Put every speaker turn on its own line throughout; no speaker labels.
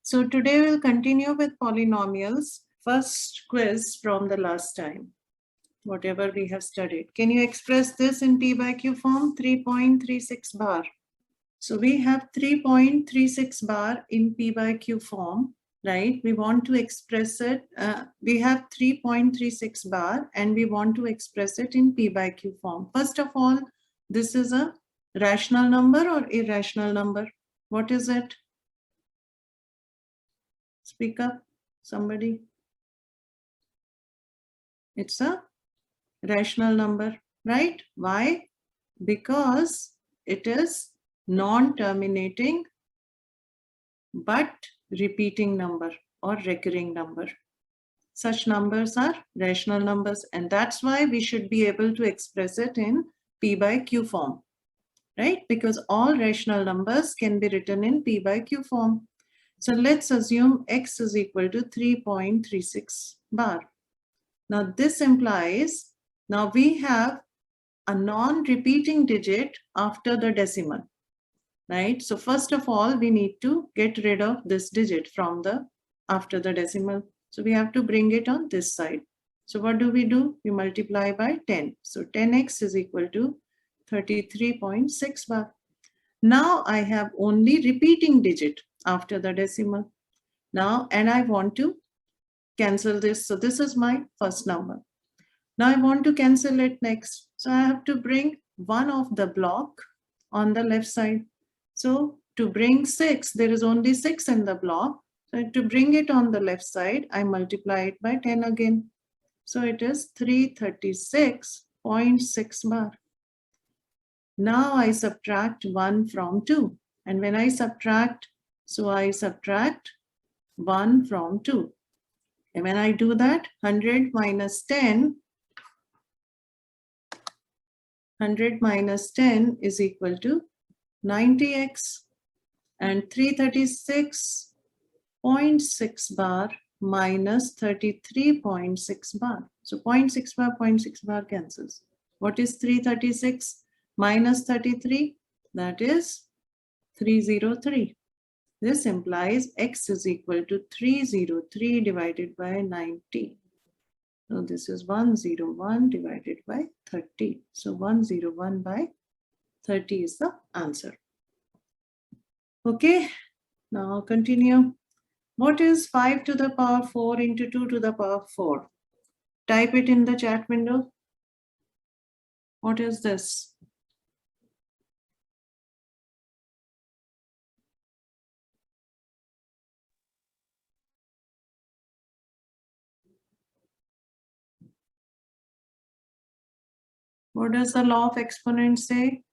So today we'll continue with polynomials. First quiz from the last time, whatever we have studied. Can you express this in P by Q form? 3.36 bar. So we have 3.36 bar in P by Q form, right? We want to express it. We have 3.36 bar and we want to express it in P by Q form. First of all, this is a rational number or irrational number? What is it? Speak up, somebody. It's a rational number, right? Why? Because it is non-terminating but repeating number or recurring number. Such numbers are rational numbers, and that's why we should be able to express it in P by Q form, right? Because all rational numbers can be written in P by Q form. So let's assume x is equal to 3.36 bar. Now this implies, now we have a non-repeating digit after the decimal, right? So first of all, we need to get rid of this digit from the after the decimal. So we have to bring it on this side. So what do? We multiply by 10. So 10x is equal to 33.6 bar. Now I have only repeating digit after the decimal. Now, and I want to cancel this. So this is my first number. Now I want to cancel it next. So I have to bring one of the block on the left side. So to bring 6, there is only 6 in the block. So to bring it on the left side, I multiply it by 10 again. So it is 336.6 bar. Now I subtract 1 from 2. And when I subtract, so I subtract 1 from 2. And when I do that, 100 minus 10 is equal to 90x, and 336.6 bar minus 33.6 bar. So 0.6 bar cancels. What is 336 minus 33? That is 303. This implies x is equal to 303 divided by 90. So this is 101 divided by 30. So 101 by 30 is the answer. Okay, now continue. What is 5 to the power 4 into 2 to the power 4? Type it in the chat window. What is this? What does the law of exponents say?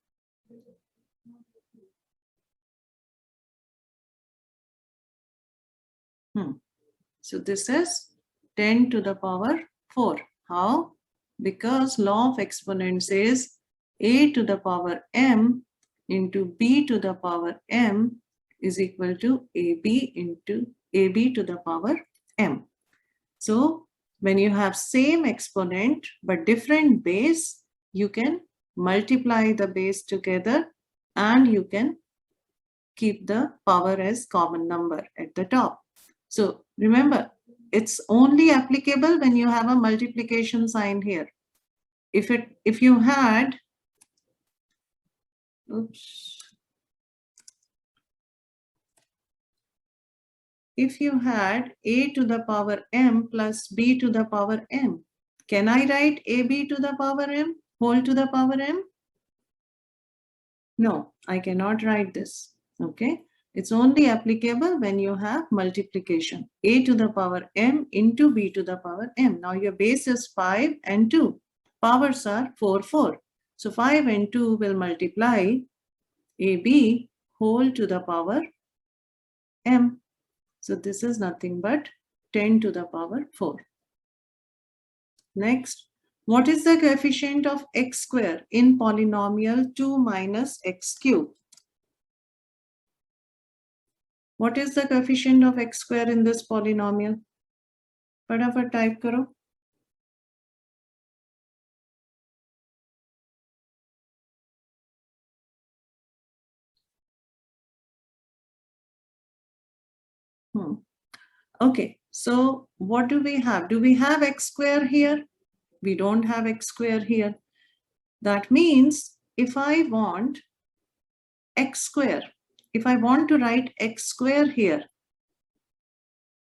So this is 10 to the power 4. How? Because law of exponents says a to the power m into b to the power m is equal to ab into ab to the power m. So when you have same exponent but different base, you can multiply the base together and you can keep the power as common number at the top. So remember, it's only applicable when you have a multiplication sign here. If you had, if you had a to the power m plus b to the power m, can I write ab to the power m whole to the power m? No, I cannot write this. Okay. It's only applicable when you have multiplication. A to the power m into b to the power m. Now your base is 5 and 2. Powers are 4, 4. So 5 and 2 will multiply ab whole to the power m. So this is nothing but 10 to the power 4. Next, what is the coefficient of x square in polynomial 2 minus x cube? What is the coefficient of x square in this polynomial? फटाफट type करो. Okay, so what do we have? Do we have x square here? We don't have x square here. That means if I want x square, if I want to write x square here,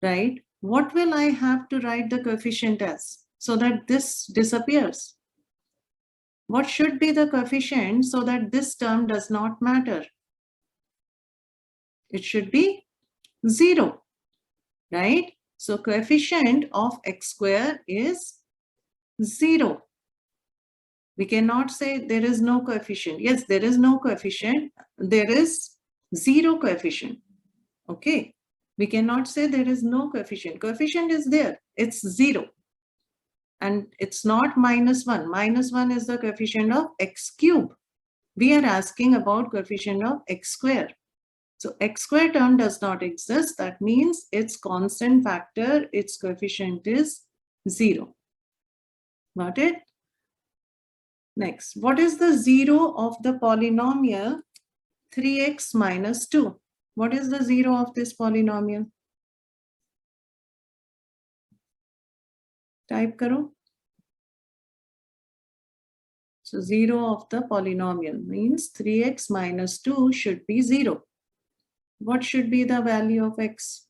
right, what will I have to write the coefficient as so that this disappears? What should be the coefficient so that this term does not matter? It should be 0, right? So coefficient of x square is 0. We cannot say there is no coefficient. Yes, there is no coefficient. There is 0 coefficient. Okay. We cannot say there is no coefficient. Coefficient is there. It's 0. And it's not -1. -1 is the coefficient of x cube. We are asking about coefficient of x square. So x square term does not exist. That means its constant factor, its coefficient is 0. Got it? Next, what is the 0 of the polynomial 3x minus 2? What is the 0 of this polynomial? Type karo. So 0 of the polynomial means 3x minus 2 should be 0. What should be the value of x?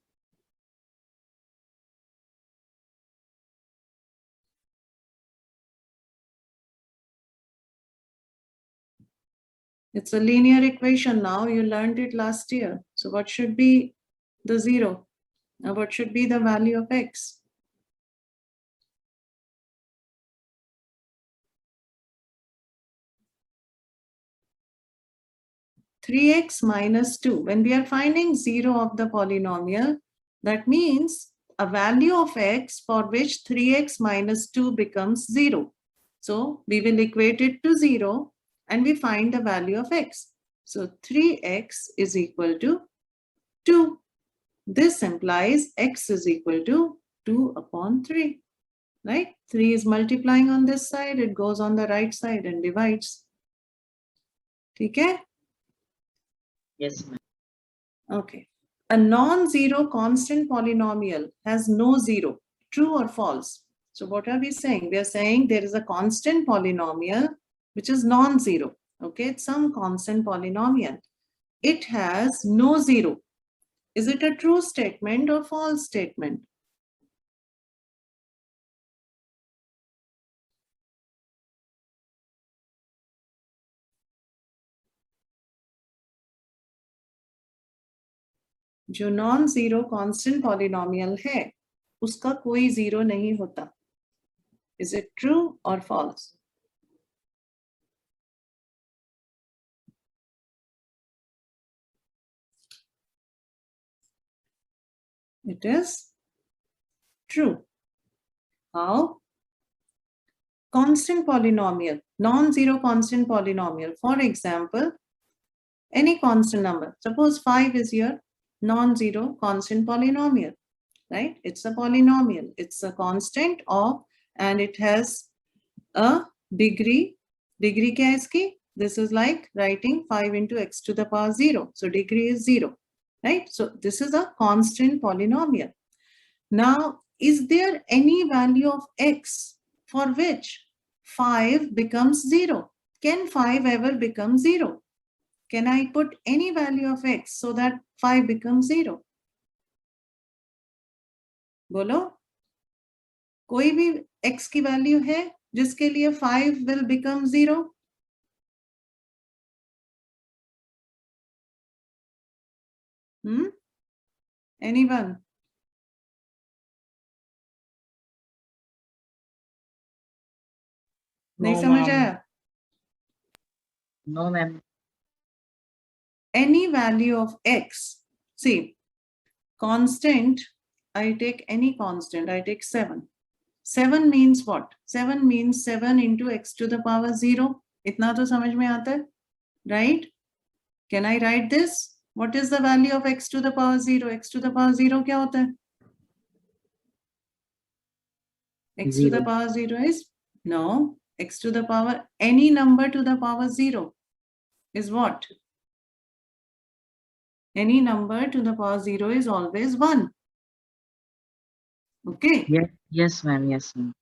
It's a linear equation now. You learned it last year. So what should be the 0? Now what should be the value of x? (3x minus 2). When we are finding 0 of the polynomial, that means a value of x for which 3x minus 2 becomes 0. So we will equate it to 0 and we find the value of x. So 3x is equal to 2. This implies x is equal to 2 upon 3. Right? 3 is multiplying on this side, it goes on the right side and divides. Okay?
Yes, ma'am.
Okay. A non-zero constant polynomial has no 0, true or false? So what are we saying? We are saying there is a constant polynomial which is non-zero. Okay, it's some constant polynomial. It has no 0. Is it a true statement or false statement? जो non zero constant polynomial है उसका कोई zero नहीं होता. Is it true or false? It is true. How? Constant polynomial, non-zero constant polynomial. For example, any constant number. Suppose 5 is your non-zero constant polynomial, right? It's a polynomial. It's a constant of, and it has a degree. Degree kya hai iski? This is like writing 5 into x to the power 0. So degree is 0, right? So this is a constant polynomial. Now, is there any value of x for which 5 becomes 0? Can 5 ever become 0? Can I put any value of x so that 5 becomes 0? बोलो, कोई भी x की value है जिसके लिए 5 will become 0? Anyone? नहीं समझ आया?
No, ma'am.
Any value of x. See, constant, I take any constant, I take 7. 7 means what? 7 means 7 into x to the power 0. इतना तो समझ में आता है, right? Can I write this? What is the value of x to the power 0? X to the power 0 क्या होता है? X to the power 0 is? No. X to the power, any number to the power 0 is what? Any number to the power 0 is always 1. Okay.
Yes, ma'am. Yes, ma'am.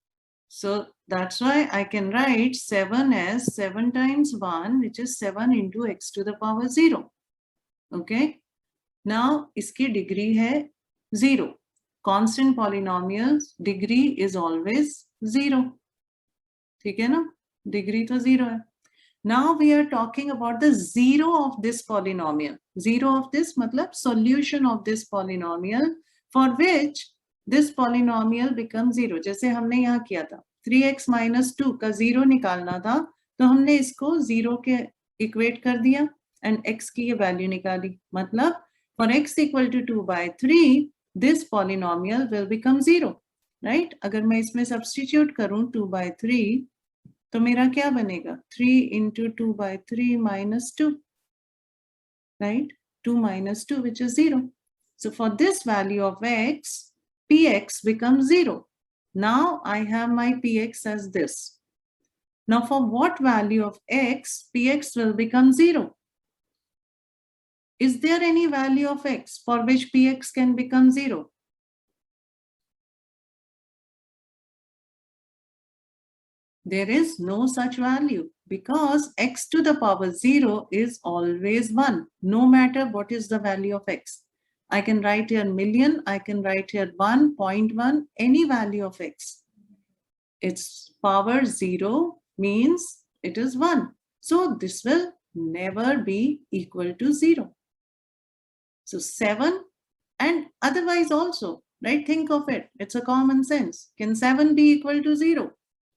So that's why I can write 7 as 7 times 1, which is 7 into x to the power 0. Okay. Now, iski degree hai 0. Constant polynomials, degree is always 0. ठीक है ना? Degree तो 0 है. Now we are talking about the zero of this polynomial. Zero of this matlab solution of this polynomial for which this polynomial becomes 0. जैसे हमने यहाँ किया था 3x minus 2 का 0 निकालना था तो हमने इसको 0 के इक्वेट कर दिया and x की ये वैल्यू निकाली. मतलब for x equal to 2 by 3 this polynomial will become 0. Right? अगर मैं इसमें substitute करूँ 2 by 3 तो मेरा क्या बनेगा 3 into 2 by 3 minus 2, right? 2 minus 2, which is 0. So for this value of x, px becomes 0. Now I have my px as this. Now for what value of x, px will become 0? Is there any value of x for which px can become 0? There is no such value because x to the power 0 is always 1, no matter what is the value of x. I can write here million, I can write here 1.1, any value of x. Its power 0 means it is 1. So this will never be equal to 0. So 7 and otherwise also, right? Think of it. It's a common sense. Can 7 be equal to 0?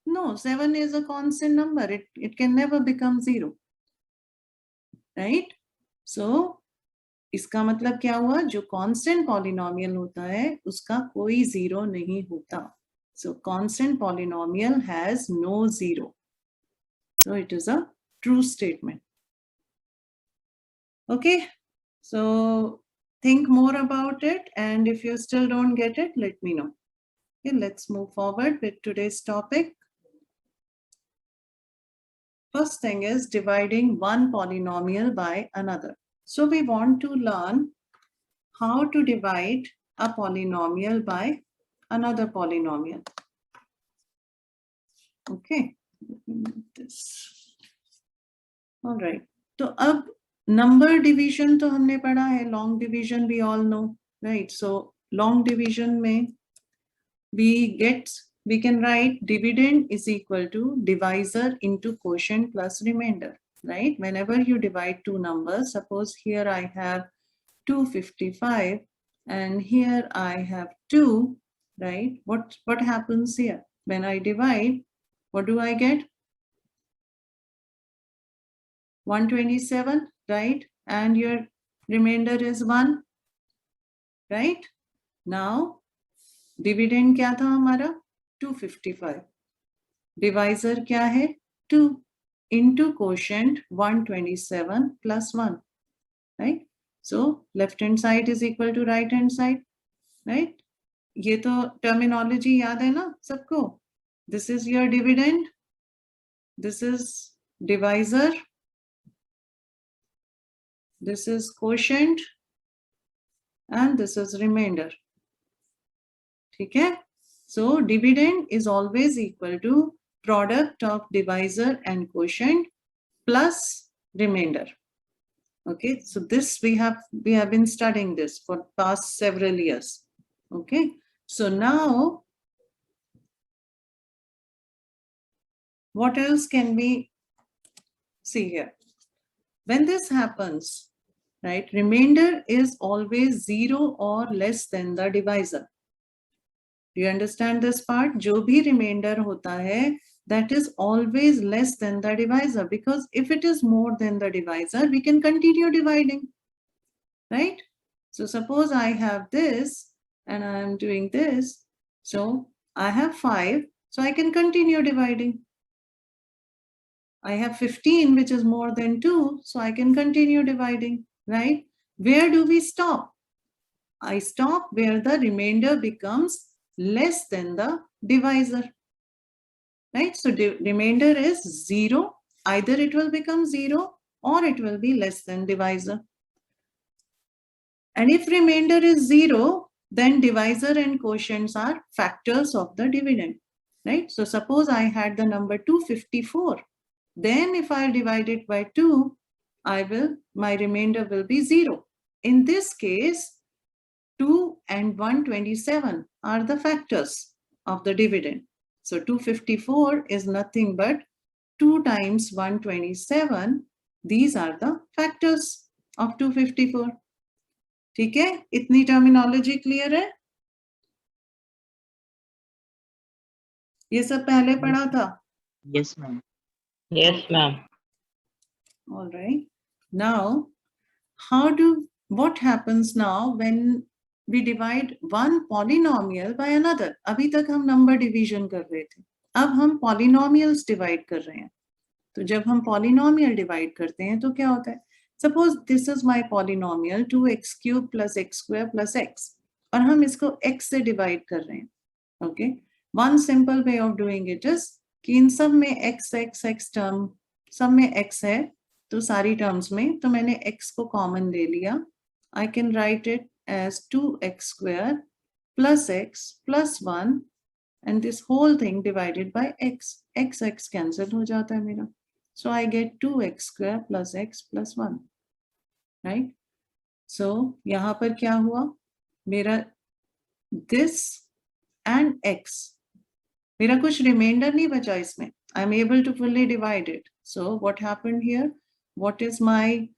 No, 7 is a constant number. It can never become 0. Right? So, इसका मतलब क्या हुआ? जो constant polynomial होता है, उसका कोई 0 नहीं होता. So, constant polynomial has no 0. So, it is a true statement. Okay? So, think more about it. And if you still don't get it, let me know. Okay, let's move forward with today's topic. First thing is dividing one polynomial by another. So we want to learn how to divide a polynomial by another polynomial. Okay, this. All right. So अब number division तो हमने पढ़ा है, long division we all know, right? So long division में we can write dividend is equal to divisor into quotient plus remainder, right? Whenever you divide two numbers, suppose here I have 255 and here I have 2, right? What happens here? When I divide, what do I get? 127, right? And your remainder is 1, right? Now, dividend क्या था हमारा 255. Divisor क्या है 2 into quotient 127 plus 1, right? So left hand side is equal to right hand side, right? ये तो terminology याद है ना सबको? This is your dividend, this is divisor, this is quotient, and this is remainder. ठीक है? So dividend is always equal to product of divisor and quotient plus remainder. Okay, so this we have been studying this for past several years. Okay, so now what else can we see here? When this happens, right, remainder is always 0 or less than the divisor. Do you understand this part? जो भी remainder होता है, that is always less than the divisor, because if it is more than the divisor, we can continue dividing, right? So suppose I have this and I am doing this. So I have 5, so I can continue dividing. I have 15, which is more than 2, so I can continue dividing, right? Where do we stop? I stop where the remainder becomes less than the divisor, right? So remainder is 0. Either it will become 0 or it will be less than divisor. And if remainder is 0, then divisor and quotients are factors of the dividend, right? So suppose I had the number 254. Then if I divide it by 2, my remainder will be 0. In this case, 2 and 127 are the factors of the dividend. So 254 is nothing but 2 times 127. These are the factors of 254. ठीक है, इतनी terminology clear है? ये सब पहले पढ़ा था?
Yes, ma'am.
Yes, ma'am.
All right. Now, what happens now when we divide one polynomial by another? अभी तक हम number division कर रहे थे. अब हम polynomials divide कर रहे हैं. तो जब हम polynomial divide करते हैं तो क्या होता है? Suppose this is my polynomial 2x cube plus x square plus x. और हम इसको x से divide कर रहे हैं. Okay. One simple way of doing it is कि इन सब में x term, सब में x है, तो सारी terms में, तो मैंने x को common ले लिया. I can write it as 2x square plus x plus 1 and this whole thing divided by x. x cancel हो जाता है मेरा. So I get 2x square plus x plus 1. Right? So यहाँ पर क्या हुआ? मेरा this and x. मेरा कुछ remainder नहीं बचा इसमें. I'm able to fully divide it. So what happened here? What is my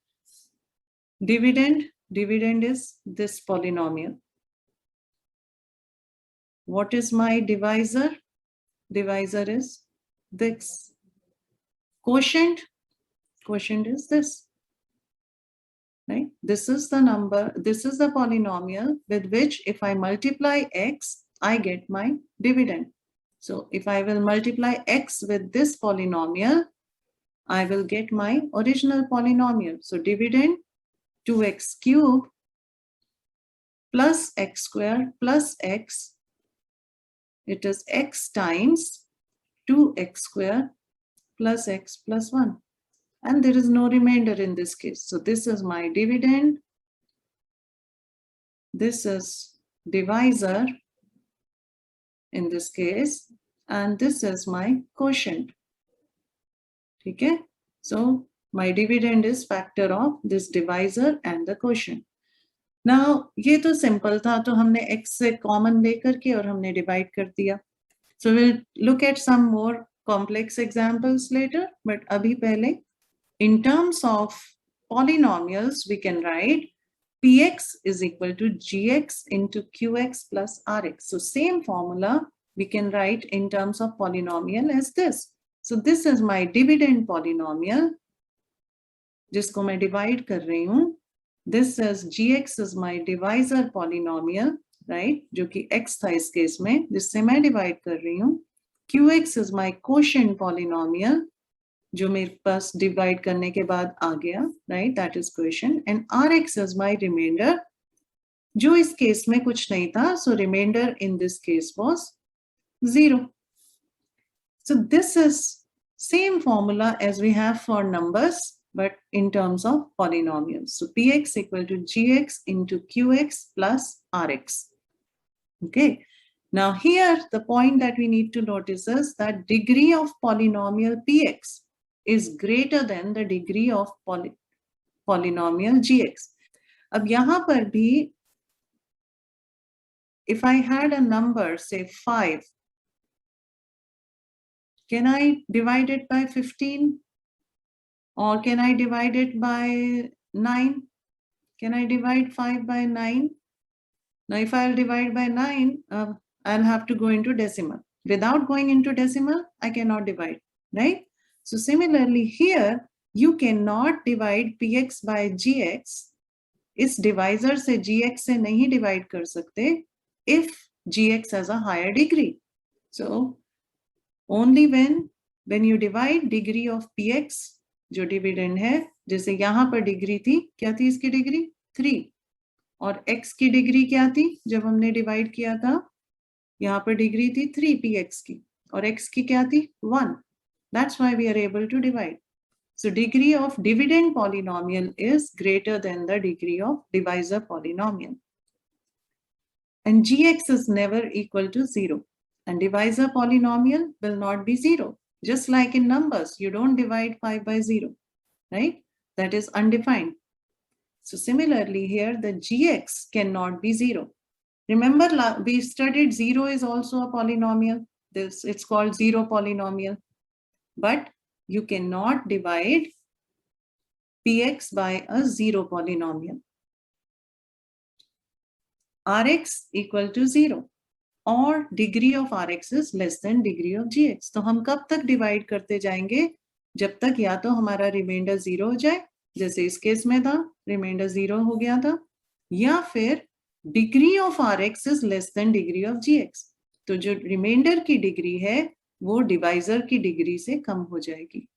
dividend? Dividend is this polynomial. What is my divisor? Divisor is this. Quotient? Quotient is this. Right? This is the number, this is the polynomial with which if I multiply x, I get my dividend. So if I will multiply x with this polynomial, I will get my original polynomial. So dividend 2x cube plus x square plus x, it is x times 2x square plus x plus 1. And there is no remainder in this case. So this is my dividend. This is divisor in this case. And this is my quotient. Okay? So my dividend is factor of this divisor and the quotient. Now, ये तो simple था, तो हमने x से common लेकर के और हमने divide कर दिया. So we'll look at some more complex examples later, but अभी पहले in terms of polynomials, we can write px is equal to gx into qx plus rx. So same formula we can write in terms of polynomial as this. So this is my dividend polynomial, जिसको मैं divide कर रही हूँ. This is gx is my divisor polynomial, right? जो कि x था इस case में, जिससे मैं divide कर रही हूँ. qx is my quotient polynomial, जो मेरे पास divide करने के बाद आ गया, right? That is quotient. And rx is my remainder, जो इस केस में कुछ नहीं था. So remainder in this case was 0. So this is same formula as we have for numbers, but in terms of polynomials. So px equal to gx into qx plus rx. Okay. Now here the point that we need to notice is that degree of polynomial px is greater than the degree of polynomial gx. अब यहाँ पर भी, if I had a number, say 5, can I divide it by 15? Or can I divide it by 9? Can I divide 5 by 9? Now if I'll divide by 9, I'll have to go into decimal. Without going into decimal, I cannot divide, right? So similarly here, you cannot divide px by gx. इस divisor से gx से नहीं divide कर सकते if gx has a higher degree. So only when you divide degree of px, जो dividend है, जैसे यहाँ पर degree थी, क्या थी इसकी degree? 3. और x की degree क्या थी जब हमने divide किया था? यहाँ पर degree थी 3 px की, और x की क्या थी? 1. That's why we are able to divide. So degree of dividend polynomial is greater than the degree of divisor polynomial. And gx is never equal to 0. And divisor polynomial will not be 0. Just like in numbers, you don't divide 5 by 0, right? That is undefined. So similarly here, the gx cannot be 0. Remember, we studied 0 is also a polynomial. It's called 0 polynomial. But you cannot divide px by a 0 polynomial. Rx equal to 0 or degree of Rx is less than degree of Gx. तो हम कब तक divide करते जाएंगे? जब तक या तो हमारा रिमाइंडर 0 हो जाए, जैसे इस केस में था, रिमाइंडर 0 हो गया था, या फिर degree of Rx is less than degree of Gx. तो जो रिमाइंडर की डिग्री है वो डिवाइजर की डिग्री से कम हो जाएगी.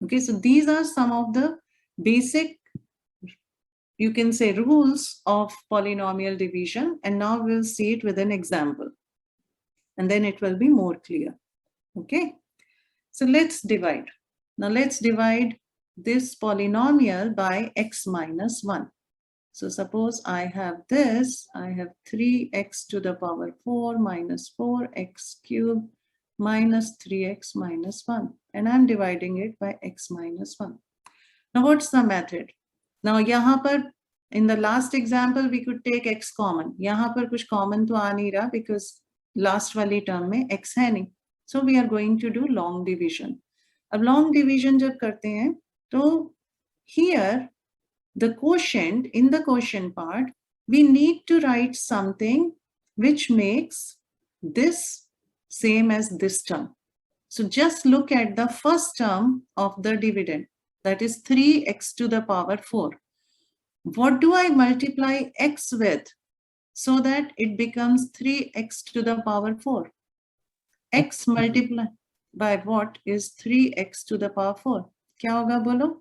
Okay, so these are some of the basic, you can say, rules of polynomial division, and now we'll see it with an example and then it will be more clear. Okay, so let's divide. Now let's divide this polynomial by x minus 1. So suppose I have this, I have 3x to the power 4 minus 4x cubed minus 3x minus 1, and I'm dividing it by x minus 1. Now what's the method? Now यहाँ पर in the last example we could take x common. यहाँ पर कुछ common तो आ नहीं रहा because last वाली term में x है नहीं. So we are going to do long division. अब long division जब करते हैं तो here the quotient, in the quotient part, we need to write something which makes this same as this term. So just look at the first term of the dividend, that is 3x to the power 4. What do I multiply x with so that it becomes 3x to the power 4? X multiplied by what is 3x to the power 4? क्या होगा बोलो?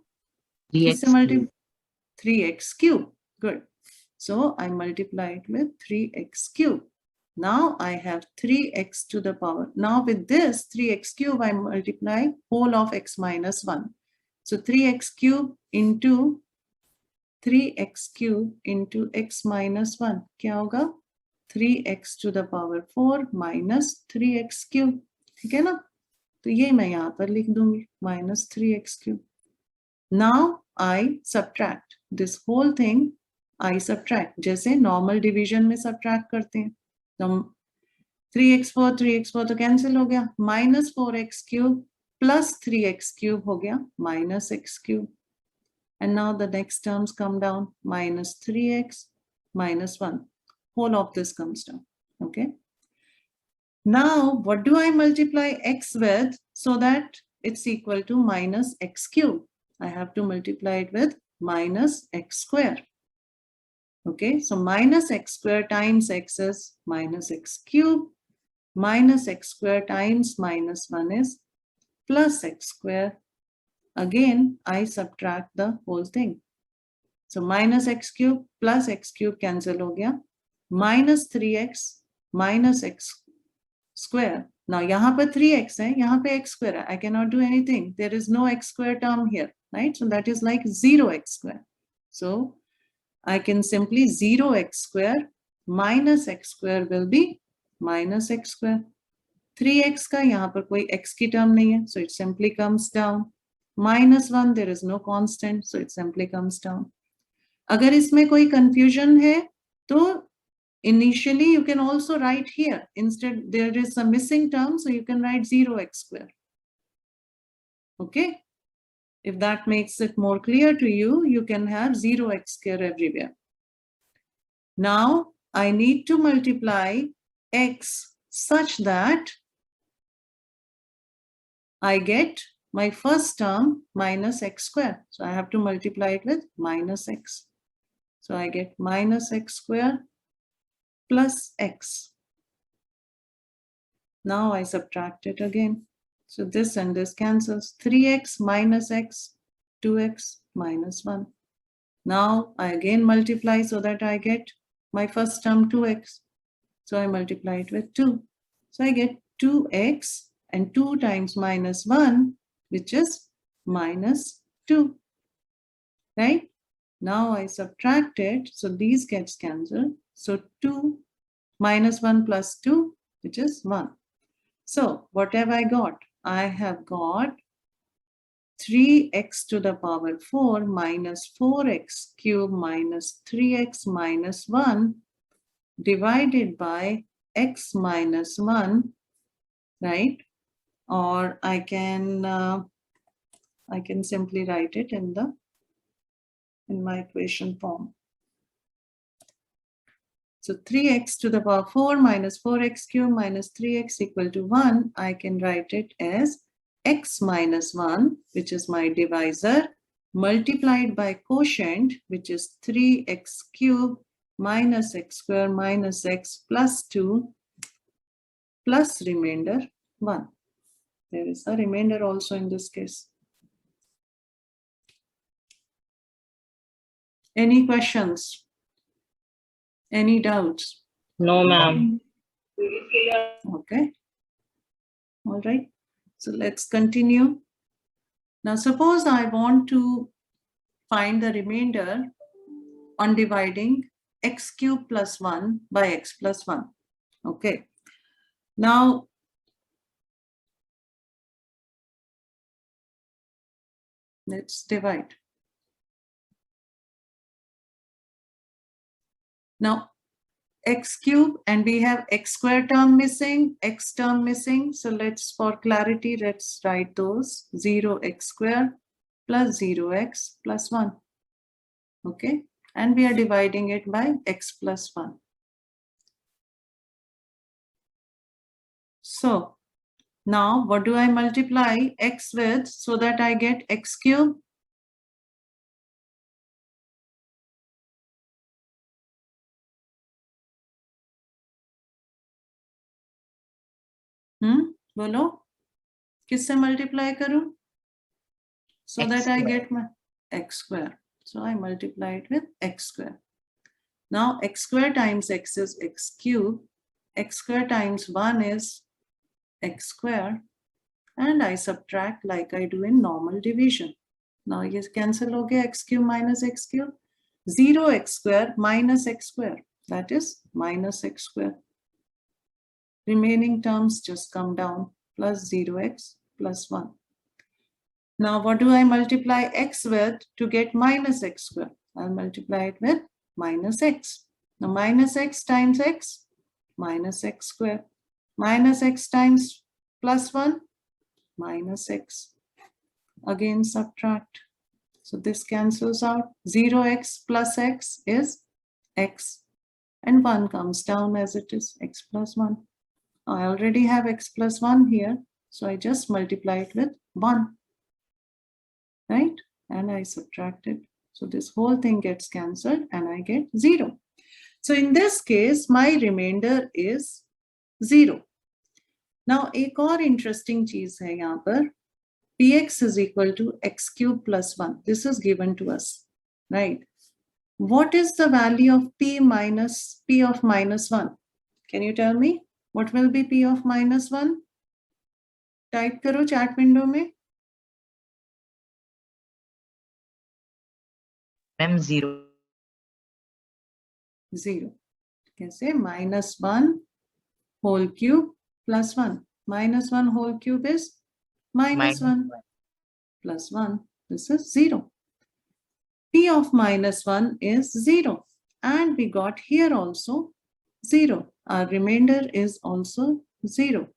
3x cube. Good. So I multiply it with 3x cube. Now I have 3x to the power. Now with this 3x cube, I multiply whole of x minus 1. So 3x cube into 3x cube into x minus 1. क्या होगा? 3x to the power 4 minus 3x cube. ठीक है ना? तो ये मैं यहाँ पर लिख दूंगी minus 3x cube. Now I subtract this whole thing. I subtract जैसे normal division में subtract करते हैं. तो 3x4 तो cancel हो गया. Minus 4x cube plus 3x cube हो गया minus x cube. And now the next terms come down, minus 3x minus 1. Whole of this comes down. Okay. Now what do I multiply x with so that it's equal to minus x cube? I have to multiply it with minus x square. Okay, so minus x square times x is minus x cube. Minus x square times minus 1 is plus x square. Again, I subtract the whole thing. So minus x cube plus x cube cancel हो गया. Minus 3x minus x square. Now यहाँ पर 3x है, यहाँ पे x square है. I cannot do anything. There is no x square term here, right? So that is like 0x square. So I can simply 0x square minus x square will be minus x square. 3x का यहाँ पर कोई x की term नहीं है, so it simply comes down. Minus 1, there is no constant, so it simply comes down. अगर इसमें कोई confusion है, तो initially you can also write here. Instead, there is a missing term, so you can write 0x square. Okay? If that makes it more clear to you, you can have 0x square everywhere. Now, I need to multiply x such that I get my first term minus x square. So I have to multiply it with minus x. So I get minus x square plus x. Now I subtract it again. So this and this cancels. 3x minus x, 2x minus 1. Now I again multiply so that I get my first term 2x. So I multiply it with 2. So I get 2x and 2 times minus 1, which is minus 2, right? Now I subtract it, so these gets cancelled. So 2 minus 1 plus 2, which is 1. So what have I got? I have got 3x to the power 4 minus 4x cube minus 3x minus 1 divided by x minus 1, right? Or I can simply write it in my equation form. So 3x to the power 4 minus 4x cube minus 3x equal to 1. I can write it as x minus 1, which is my divisor, multiplied by quotient, which is 3x cube minus x square minus x plus 2 plus remainder 1. There is a remainder also in this case. Any questions? Any doubts?
No, ma'am.
Okay. All right. So let's continue. Now, suppose I want to find the remainder on dividing x cube plus 1 by x plus 1. Okay. Now, let's divide. Now, x cube, and we have x square term missing, x term missing. So let's, for clarity, let's write those. 0x square plus 0x plus 1. Okay. And we are dividing it by x plus 1. So now what do I multiply x with so that I get x cube? बोलो किससे multiply करूं? So that I get my x square. So I multiply it with x square. Now x square times x is x cube. X square times 1 is x square. And I subtract like I do in normal division. Now ये cancel हो गया x cube minus x cube. 0x square minus x square. That is minus x square. Remaining terms just come down, plus 0x plus 1. Now what do I multiply x with to get minus x square? I'll multiply it with minus x. Now minus x times x, minus x square. Minus x times plus 1, minus x. Again subtract. So this cancels out. 0x plus x is x. And 1 comes down as it is, x plus 1. I already have x plus 1 here, so I just multiply it with 1, right? And I subtract it. So this whole thing gets cancelled and I get 0. So in this case, my remainder is 0. Now, एक और interesting चीज है यहाँ पर, px is equal to x cube plus 1. This is given to us, right? What is the value of p of minus 1? Can you tell me? What will be p of minus 1? Type करो chat window में.
Ma'am, 0.
0. कैसे? Minus 1 whole cube plus 1. Minus 1 whole cube is minus 1 plus 1. This is 0. P of minus 1 is 0. And we got here also 0. Our remainder is also 0.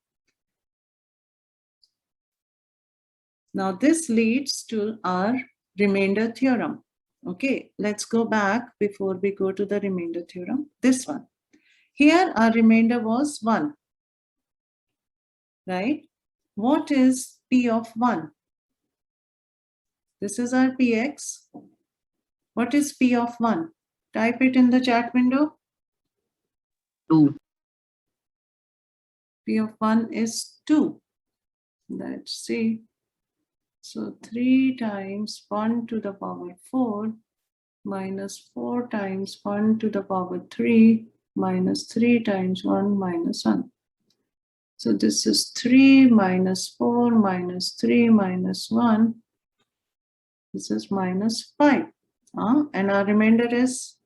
Now this leads to our remainder theorem. Okay, let's go back before we go to the remainder theorem. This one. Here our remainder was 1. Right? What is P of 1? This is our Px. What is P of 1? Type it in the chat window.
2.
P of 1 is 2. Let's see. So 3 times 1 to the power 4 minus 4 times 1 to the power 3 minus 3 times 1 minus 1. So this is 3 minus 4 minus 3 minus 1 This is -5. And our remainder is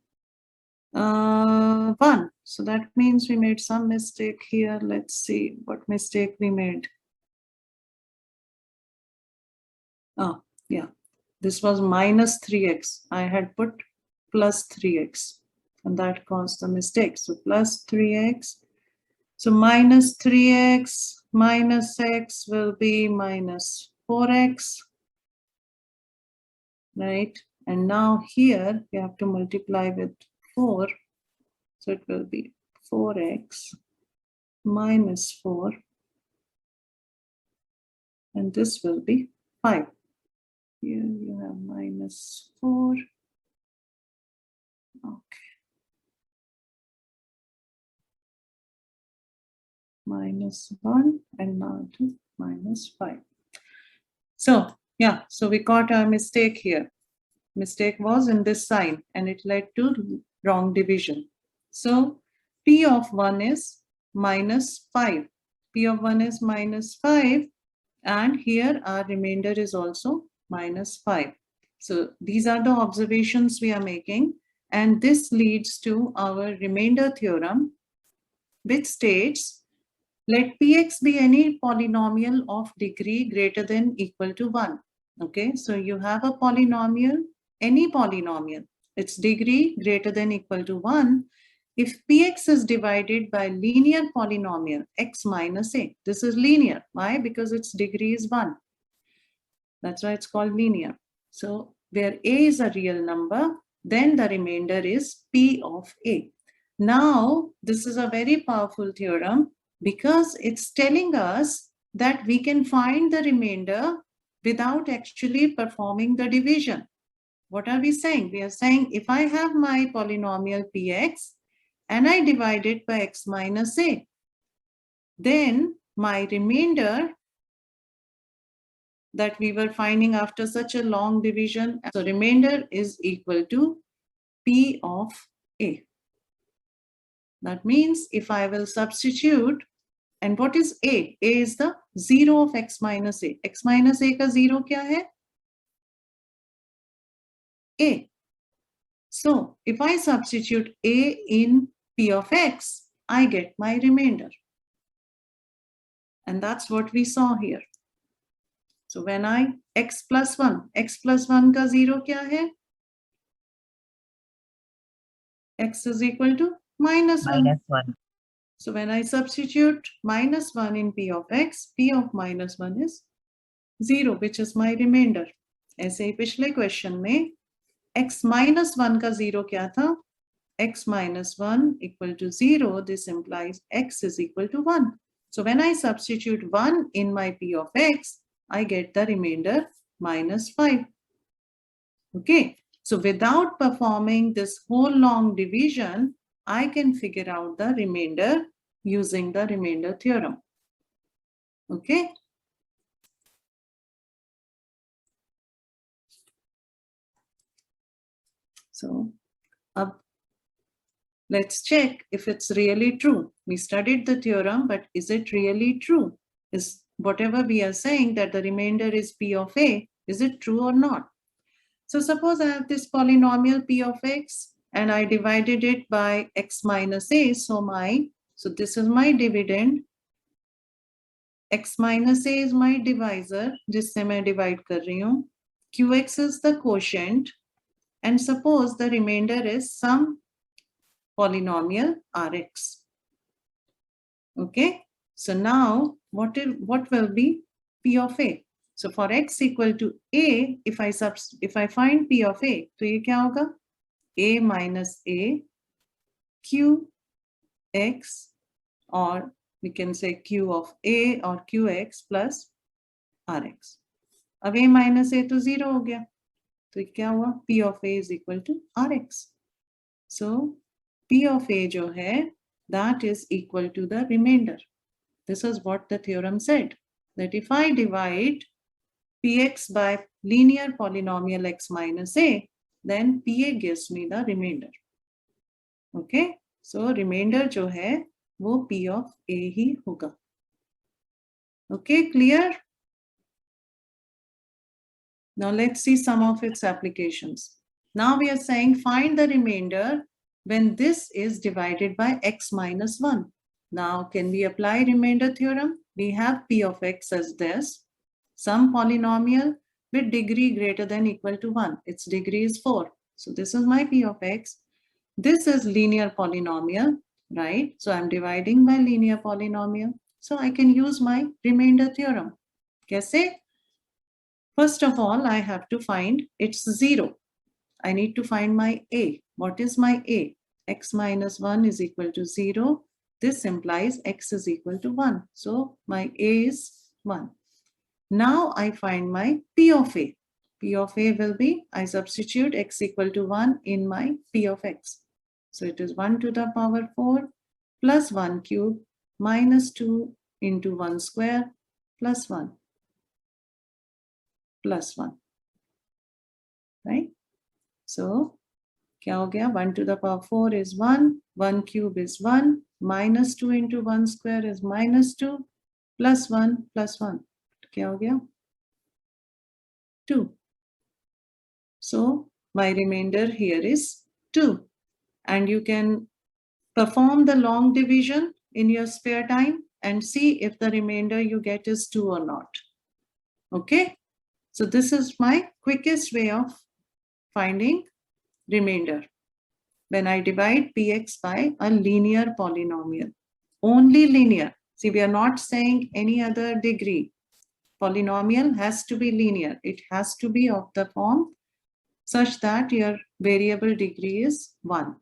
1. So that means we made some mistake here. Let's see what mistake we made. Oh, yeah. This was -3x. I had put +3x. And that caused the mistake. So +3x. So -3x minus x will be -4x. Right? And now here we have to multiply with 4. So it will be 4x minus 4. And this will be 5. Here you have -4. Okay. -1 and now to -5. So yeah, so we got our mistake here. Mistake was in this sign and it led to wrong division. So P of 1 is -5. P of 1 is -5 and here our remainder is also -5. So these are the observations we are making and this leads to our remainder theorem which states let Px be any polynomial of degree greater than equal to 1. Okay, so you have a polynomial, any polynomial, its degree greater than equal to 1 if Px is divided by linear polynomial x minus a. This is linear. Why? Because its degree is 1. That's why it's called linear. So where a is a real number, then the remainder is P of a. Now, this is a very powerful theorem because it's telling us that we can find the remainder without actually performing the division. What are we saying? We are saying if I have my polynomial Px and I divide it by x minus a, then my remainder that we were finding after such a long division, so remainder is equal to P of a. That means if I will substitute, and what is a? A is the 0 of x minus a. X minus a ka 0 kya hai? A. So if I substitute a in P of x, I get my remainder. And that's what we saw here. So when I x plus 1 ka 0 kya hai? X is equal to -1. So when I substitute -1 in P of x, P of -1 is 0, which is my remainder. ऐसे ही पिछले question में x -1 का 0 क्या था? X -1 equal to 0. This implies x is equal to 1. So when I substitute 1 in my P of x, I get the remainder -5. Okay. So without performing this whole long division, I can figure out the remainder using the remainder theorem. Okay. So let's check if it's really true. We studied the theorem, but is it really true? Is whatever we are saying that the remainder is P of a, is it true or not? So suppose I have this polynomial P of x and I divided it by x minus a. So this is my dividend. X minus a is my divisor, जिससे मैं divide कर रही हूँ. Qx is the quotient. And suppose the remainder is some polynomial Rx. Okay. So now what will be P of a? So for x equal to a, if I find P of a, तो ये क्या होगा? A minus a q x, or we can say q of a or qx plus rx. अब a minus a तो 0 हो गया. तो क्या हुआ? P of a is equal to rx. So P of a जो है, that is equal to the remainder. This is what the theorem said, that if I divide Px by linear polynomial x minus a, then Pa gives me the remainder. Okay, so remainder जो है, वो P of a ही होगा. Okay, clear? Now let's see some of its applications. Now we are saying find the remainder when this is divided by x minus 1. Now can we apply remainder theorem? We have p of x as this, some polynomial with degree greater than equal to 1. Its degree is 4. So this is my p of x. This is linear polynomial, right? So I'm dividing by linear polynomial. So I can use my remainder theorem. Kaise? First of all, I have to find its 0. I need to find my a. What is my a? X minus 1 is equal to 0. This implies x is equal to 1. So my a is 1. Now I find my p of a. P of a will be, I substitute x equal to 1 in my p of x. So it is 1 to the power 4 plus 1 cube minus 2 into 1 square plus 1 plus 1. Right? So क्या हो गया? 1 to the power 4 is 1, 1 cube is 1, minus 2 into 1 square is minus 2, plus 1 plus 1. क्या हो गया? 2. So my remainder here is 2. And you can perform the long division in your spare time and see if the remainder you get is 2 or not. Okay? So this is my quickest way of finding remainder when I divide px by a linear polynomial. Only linear. See, we are not saying any other degree. Polynomial has to be linear. It has to be of the form such that your variable degree is 1.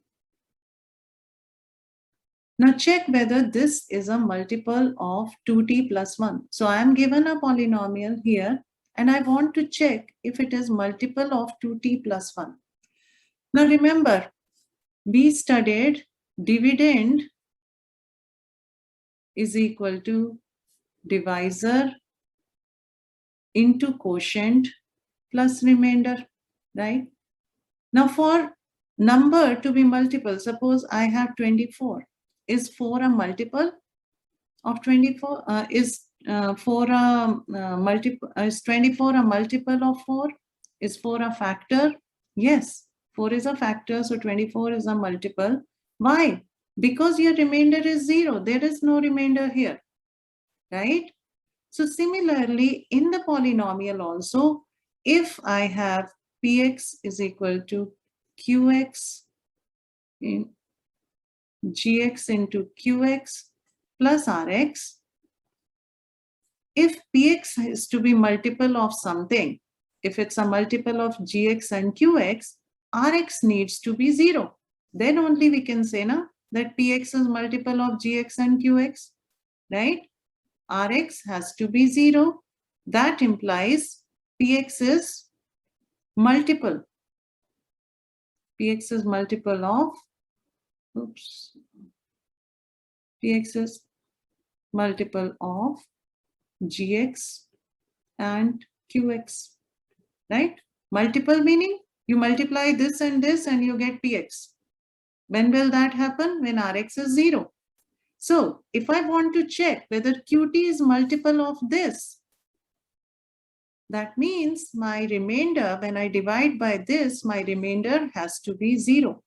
Now check whether this is a multiple of 2t plus 1. So I am given a polynomial here and I want to check if it is multiple of 2t plus 1. Now remember, we studied dividend is equal to divisor into quotient plus remainder, right? Now for number to be multiple, suppose I have 24. Is 4 a multiple of 24? Is 4 a multiple? Is 24 a multiple of 4? Is 4 a factor? Yes, 4 is a factor, so 24 is a multiple. Why? Because your remainder is 0. There is no remainder here, right? So similarly, in the polynomial also, if I have px is equal to qx in gx into qx plus rx, if px is to be multiple of something, if it's a multiple of gx and qx, rx needs to be 0. Then only we can say na, that px is multiple of gx and qx, right? Rx has to be 0. That implies px is multiple. Px is multiple of, px is multiple of gx and qx, right? Multiple meaning you multiply this and you get px. When will that happen? When rx is 0. So if I want to check whether qt is multiple of this, that means my remainder, when I divide by this, my remainder has to be 0,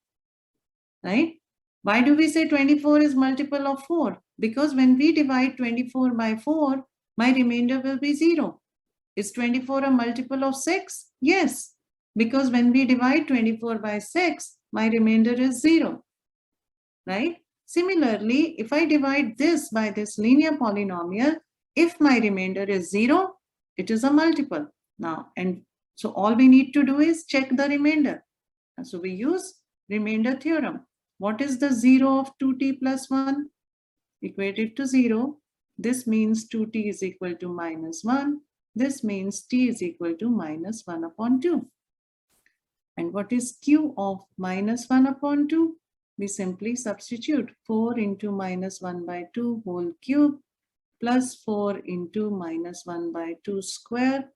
right? Why do we say 24 is multiple of 4? Because when we divide 24 by 4, my remainder will be 0. Is 24 a multiple of 6? Yes, because when we divide 24 by 6, my remainder is 0, right? Similarly, if I divide this by this linear polynomial, if my remainder is 0, it is a multiple. Now, and so all we need to do is check the remainder. And so we use remainder theorem. What is the 0 of 2t plus 1? Equated to 0. This means 2t is equal to minus 1. This means t is equal to minus 1 upon 2. And what is q of minus 1 upon 2? We simply substitute 4 into minus 1 by 2 whole cube plus 4 into minus 1 by 2 square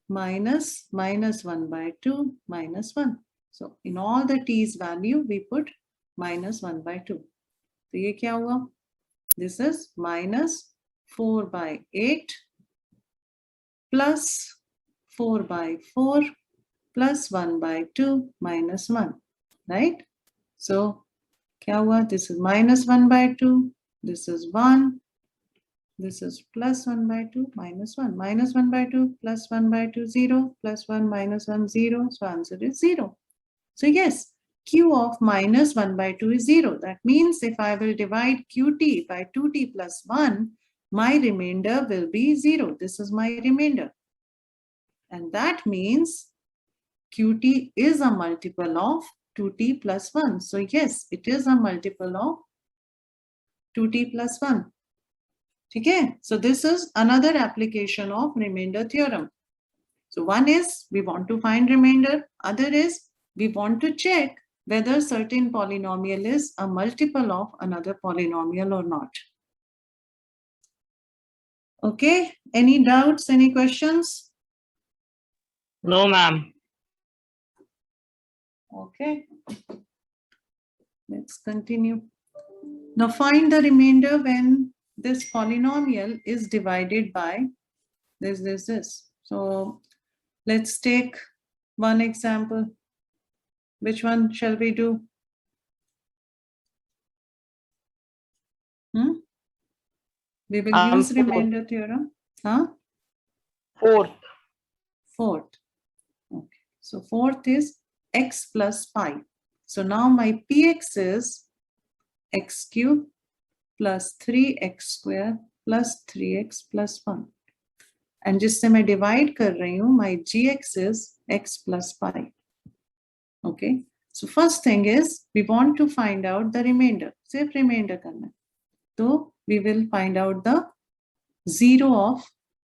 minus minus 1 by 2 minus 1. So in all the t's value, we put minus 1 by 2. So ये क्या हुआ? This is minus 4 by 8 plus 4 by 4 plus 1 by 2 minus 1, right? So, क्या हुआ? This is minus 1 by 2. This is 1. This is plus 1 by 2 minus 1. Minus 1 by 2 plus 1 by 2, 0. Plus 1 minus 1, 0. So, answer is 0. So, yes, q of minus 1 by 2 is 0. That means if I will divide qt by 2t plus 1, my remainder will be 0. This is my remainder. And that means qt is a multiple of 2t plus 1. So, yes, it is a multiple of 2t plus 1. Okay, so this is another application of remainder theorem. So one is we want to find remainder, other is we want to check whether certain polynomial is a multiple of another polynomial or not. Okay, any doubts, any questions?
No, ma'am.
Okay, let's continue. Now find the remainder when this polynomial is divided by this. So let's take one example. Which one shall we do? We will use
Fourth.
remainder theorem. Huh?
Fourth.
Fourth. Okay. So fourth is x plus pi. So now my px is x cube plus 3x square plus 3x plus 1. And जिससे मैं divide कर रही हूँ, my gx is x plus pi. Okay. So first thing is we want to find out the remainder. सिर्फ remainder करना है. So we will find out the 0 of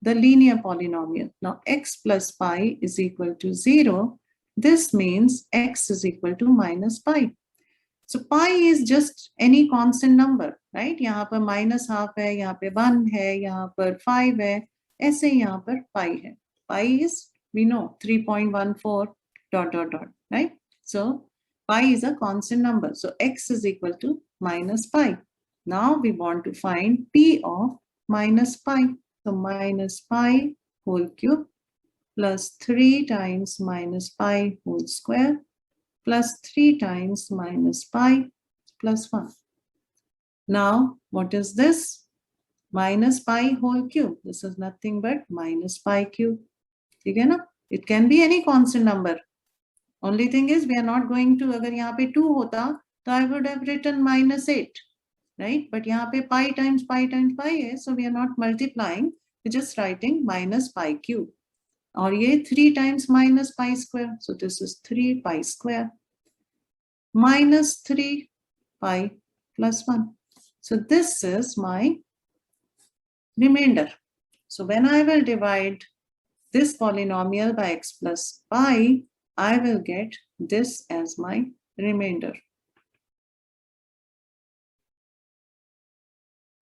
the linear polynomial. Now x plus pi is equal to 0. This means x is equal to minus pi. So pi is just any constant number, right? यहाँ पर minus half है, यहाँ पे 1 है, यहाँ पर 5 है, ऐसे यहाँ पर pi है. Pi is, we know, 3.14 ... right? So pi is a constant number. So x is equal to minus pi. Now we want to find p of minus pi. So minus pi whole cube plus 3 times minus pi whole square plus 3 times minus pi plus 1. Now, what is this? Minus pi whole cube. This is nothing but minus pi cube. Okay, na? It can be any constant number. Only thing is, we are not going to, अगर यहाँ पे 2 होता, तो I would have written minus 8. Right? But यहाँ पे pi times pi times pi है, so we are not multiplying, we're just writing minus pi cube. और ये 3 times minus pi square, so this is 3 pi square minus 3 pi plus 1. So this is my remainder. So when I will divide this polynomial by x plus pi, I will get this as my remainder.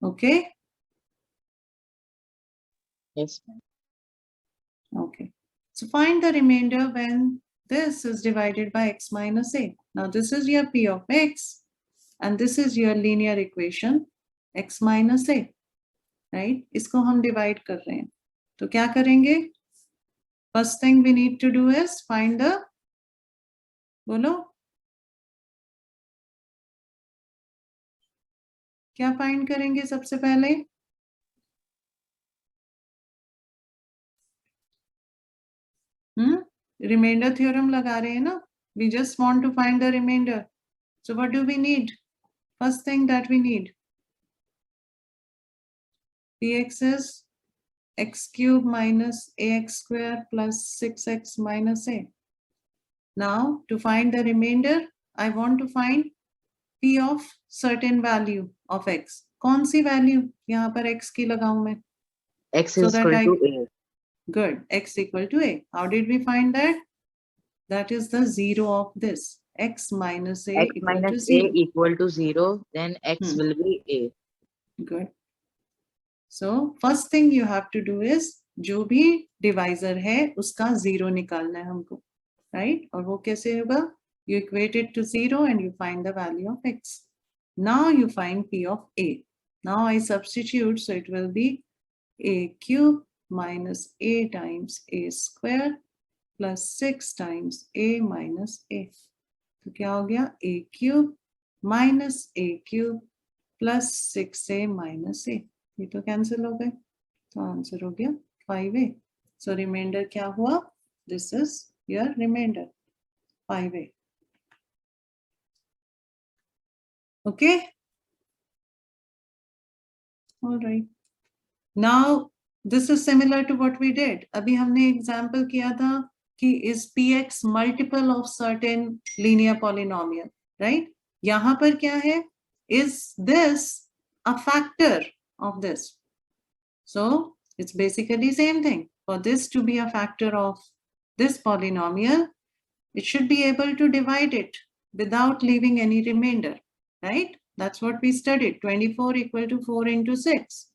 Okay?
Yes.
Okay. So find the remainder when this is divided by x minus a. Now this is your p of x and this is your linear equation x minus a. Right? इसको हम divide कर रहे हैं. तो क्या करेंगे? First thing we need to do is find the, बोलो, क्या find करेंगे सबसे पहले? Remainder theorem लगा रहे हैं ना? We just want to find the remainder. So what do we need? First thing that we need, px is x cube minus ax square plus 6x minus a. Now to find the remainder, I want to find p of certain value of x. कौन सी value यहाँ पर x की लगाऊं मैं?
X
So
is
that
equal to A.
Good, x equal to a. How did we find that? That is the 0 of this. X minus a
X
equal to
minus
0.
A equal to 0, then X will be A.
Good. So first thing you have to do is जो भी divisor है उसका 0 निकालना है हमको, right? और वो कैसे होगा? You equate it to 0 and you find the value of x. Now you find p of a. Now I substitute, so it will be a cube minus a times a square plus 6 times a minus a. तो क्या हो गया a cube minus a cube plus 6a minus a. ये तो cancel हो गए, तो answer हो गया 5a. So रिमाइंडर क्या हुआ? This is your remainder 5a. Okay. All right. Now this is similar to what we did. अभी हमने example किया था कि is px multiple of certain linear polynomial, right? यहाँ पर क्या है? Is this a factor of this? So it's basically same thing. For this to be a factor of this polynomial, it should be able to divide it without leaving any remainder, right? That's what we studied. 24 equal to 4 into 6.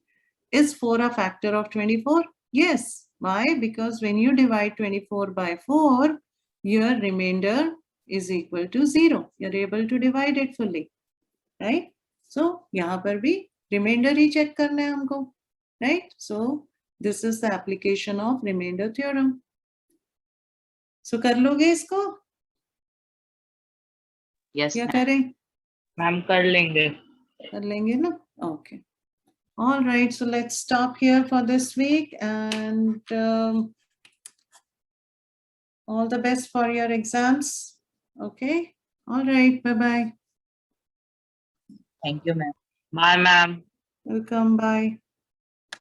Is 4 a factor of 24? Yes. Why? Because when you divide 24 by 4, your remainder is equal to 0. You're able to divide it fully, right? So, यहाँ पर भी remainder ही check करना है हमको, right? So, this is the application of remainder theorem. So, कर लोगे इसको?
Yes,
क्या
ma'am.
करें?
मैम कर लेंगे.
कर लेंगे ना? Okay. All right, so let's stop here for this week, and all the best for your exams. Okay. All right. Bye-bye.
Thank you, ma'am.
Bye ma'am.
Welcome. Bye.